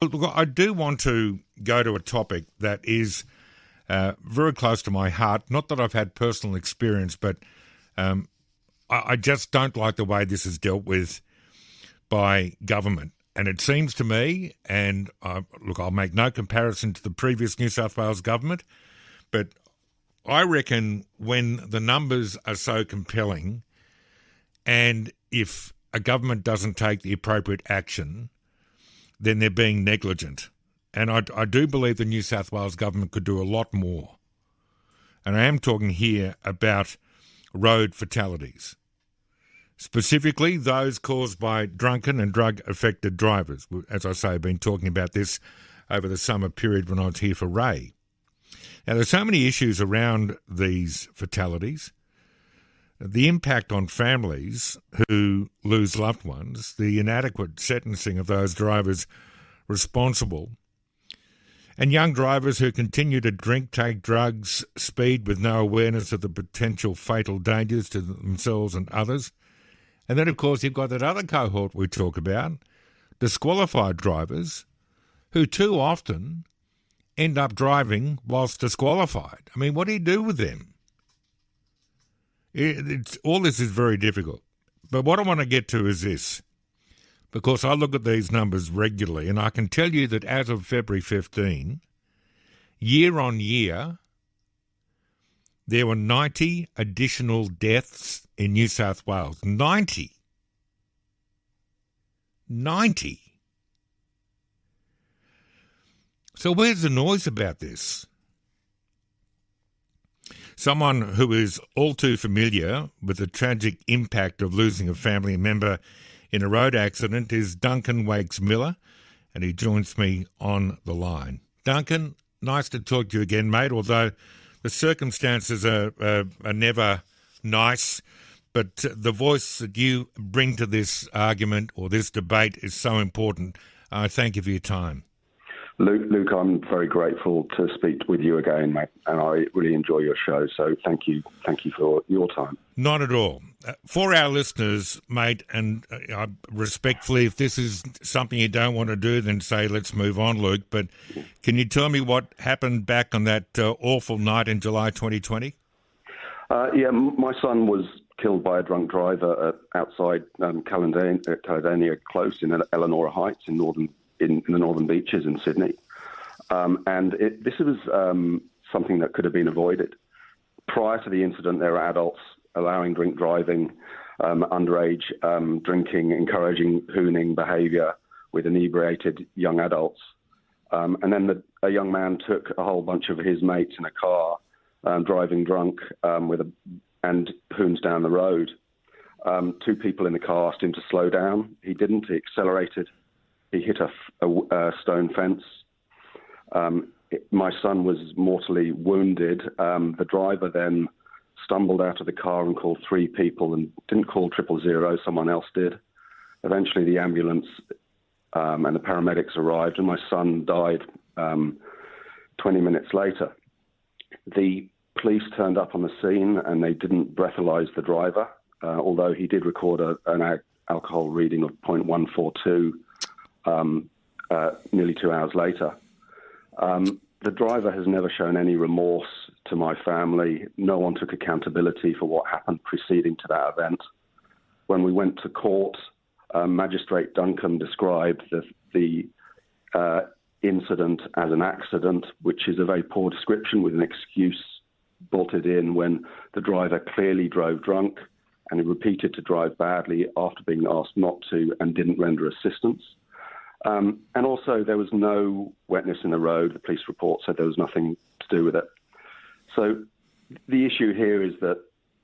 Look, I do want to go to a topic that is very close to my heart. Not that I've had personal experience, but I just don't like the way this is dealt with by government. And it seems to me, and I'll make no comparison to the previous New South Wales government, but I reckon when the numbers are so compelling and if a government doesn't take the appropriate action, then they're being negligent. And I do believe the New South Wales government could do a lot more. And I am talking here about road fatalities, specifically those caused by drunken and drug-affected drivers. As I say, I've been talking about this over the summer period when I was here for Ray. Now, there's so many issues around these fatalities. The impact on families who lose loved ones, the inadequate sentencing of those drivers responsible, and young drivers who continue to drink, take drugs, speed with no awareness of the potential fatal dangers to themselves and others. And then, of course, you've got that other cohort we talk about, disqualified drivers, who too often end up driving whilst disqualified. I mean, what do you do with them? All this is very difficult. But what I want to get to is this, because I look at these numbers regularly, and I can tell you that as of February 15, year on year, there were 90 additional deaths in New South Wales. 90. 90. So where's the noise about this? Someone who is all too familiar with the tragic impact of losing a family member in a road accident is Duncan Wakes-Miller, and he joins me on the line. Duncan, nice to talk to you again, mate, although the circumstances are never nice, but the voice that you bring to this argument or this debate is so important. I thank you for your time. Luke, I'm very grateful to speak with you again, mate, and I really enjoy your show, so thank you for your time. Not at all. For our listeners, mate, and respectfully, if this is something you don't want to do, then say let's move on, Luke, but can you tell me what happened back on that awful night in July 2020? My son was killed by a drunk driver outside Caledonia Close in Elanora Heights in the Northern Beaches in Sydney. This was something that could have been avoided. Prior to the incident, there were adults allowing drink driving, underage drinking, encouraging hooning behaviour with inebriated young adults. And then a young man took a whole bunch of his mates in a car, driving drunk and hoons down the road. Two people in the car asked him to slow down. He didn't. He accelerated. He hit a stone fence. My son was mortally wounded. The driver then stumbled out of the car and called three people and didn't call 000, someone else did. Eventually the ambulance and the paramedics arrived and my son died 20 minutes later. The police turned up on the scene and they didn't breathalyse the driver, although he did record an alcohol reading of 0.142 nearly 2 hours later. The driver has never shown any remorse to my family. No one took accountability for what happened preceding to that event. When we went to court, Magistrate Duncan described the incident as an accident, which is a very poor description with an excuse bolted in when the driver clearly drove drunk and he repeated to drive badly after being asked not to and didn't render assistance. And also, there was no wetness in the road. The police report said there was nothing to do with it. So the issue here is that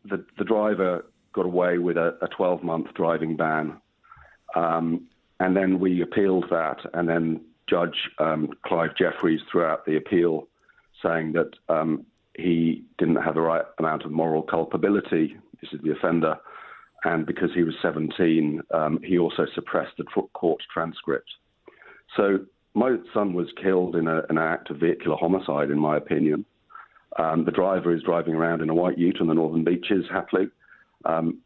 the driver got away with a 12-month driving ban. And then we appealed that. And then Judge Clive Jeffreys threw out the appeal saying that he didn't have the right amount of moral culpability. This is the offender. And because he was 17, he also suppressed the court transcript. So my son was killed in an act of vehicular homicide, in my opinion. The driver is driving around in a white ute on the Northern Beaches, happily.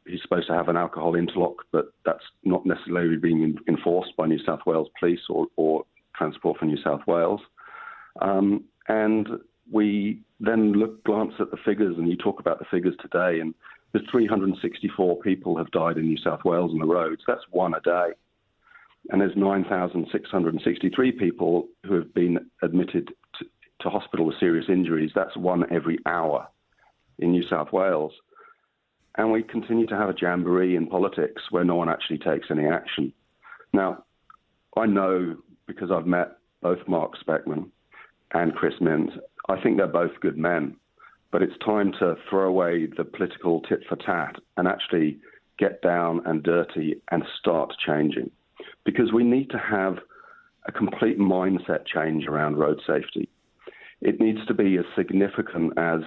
He's supposed to have an alcohol interlock, but that's not necessarily being enforced by New South Wales Police or Transport for New South Wales. And we then glance at the figures, and you talk about the figures today, and there's 364 people have died in New South Wales on the roads. That's one a day. And there's 9,663 people who have been admitted to hospital with serious injuries. That's one every hour in New South Wales. And we continue to have a jamboree in politics where no one actually takes any action. Now, I know, because I've met both Mark Speckman and Chris Minns, I think they're both good men. But it's time to throw away the political tit for tat and actually get down and dirty and start changing. Because we need to have a complete mindset change around road safety. It needs to be as significant as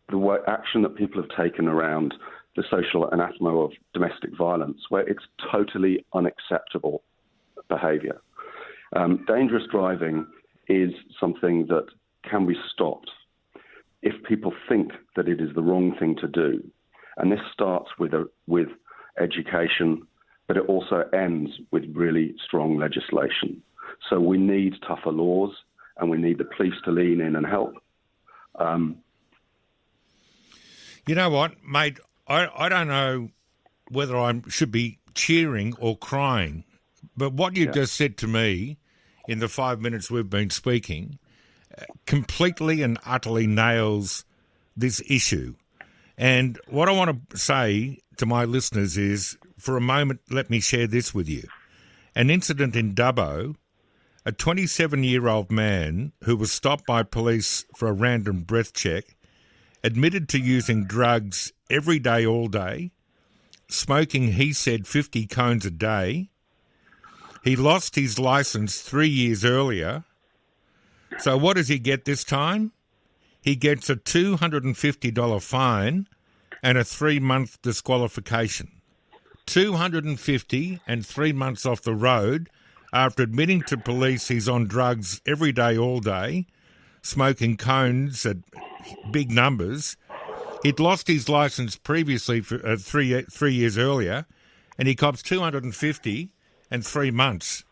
the action that people have taken around the social anathema of domestic violence, where it's totally unacceptable behaviour. Dangerous driving is something that can be stopped if people think that it is the wrong thing to do. And this starts with education, but it also ends with really strong legislation. So we need tougher laws, and we need the police to lean in and help. You know what, mate? I don't know whether I should be cheering or crying, but what you just said to me in the 5 minutes we've been speaking completely and utterly nails this issue. And what I want to say to my listeners is, for a moment, let me share this with you. An incident in Dubbo, a 27-year-old man who was stopped by police for a random breath check, admitted to using drugs every day, all day, smoking, he said, 50 cones a day. He lost his licence 3 years earlier. So what does he get this time? He gets a $250 fine and a 3-month disqualification. $250 and 3 months off the road after admitting to police he's on drugs every day, all day, smoking cones at big numbers. He'd lost his licence previously for 3 years earlier, and he cops $250 and 3 months.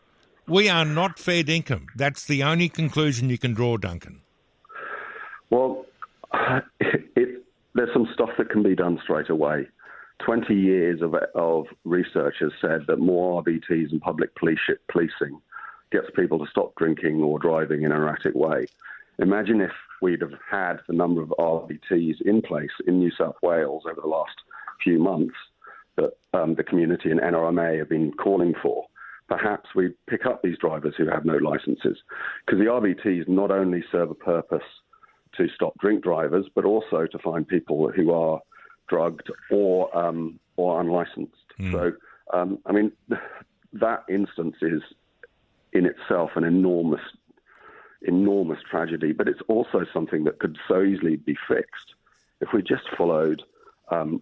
We are not fair dinkum. That's the only conclusion you can draw, Duncan. Well, there's some stuff that can be done straight away. 20 years of research has said that more RBTs and public policing gets people to stop drinking or driving in an erratic way. Imagine if we'd have had the number of RBTs in place in New South Wales over the last few months that the community and NRMA have been calling for. Perhaps we'd pick up these drivers who have no licences, because the RBTs not only serve a purpose to stop drink drivers, but also to find people who are drugged or unlicensed. So, I mean, that instance is in itself an enormous tragedy, but it's also something that could so easily be fixed if we just followed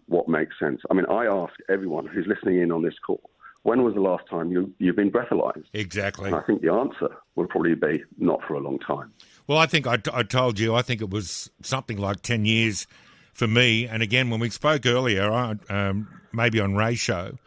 what makes sense. I mean, I ask everyone who's listening in on this call, when was the last time you've been breathalyzed? Exactly. And I think the answer will probably be not for a long time. Well, I think I told you, I think it was something like 10 years for me. And again, when we spoke earlier, maybe on Ray's show,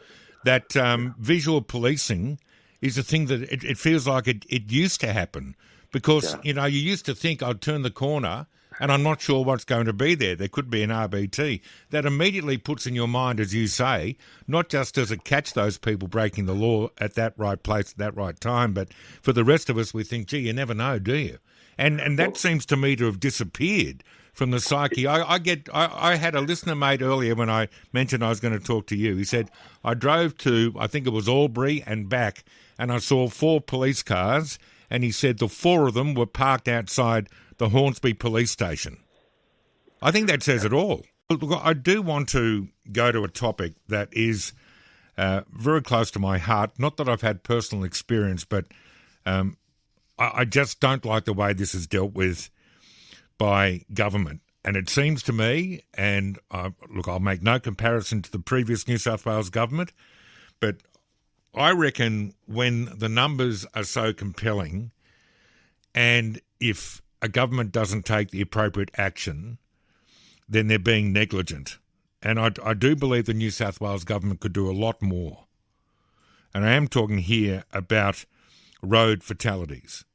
that visual policing is a thing that it feels like it used to happen. Because, you know, you used to think I'd turn the corner and I'm not sure what's going to be there. There could be an RBT. That immediately puts in your mind, as you say, not just does it catch those people breaking the law at that right place at that right time, but for the rest of us, we think, gee, you never know, do you? And that seems to me to have disappeared from the psyche. I had a listener mate earlier when I mentioned I was going to talk to you. He said, I drove to, I think it was Albury and back, and I saw 4 police cars, and he said the 4 of them were parked outside the Hornsby police station. I think that says it all. Look, I do want to go to a topic that is very close to my heart. Not that I've had personal experience, but I just don't like the way this is dealt with by government. And it seems to me, and look, I'll make no comparison to the previous New South Wales government, but I reckon when the numbers are so compelling, and if a government doesn't take the appropriate action, then they're being negligent. And I do believe the New South Wales government could do a lot more. And I am talking here about road fatalities.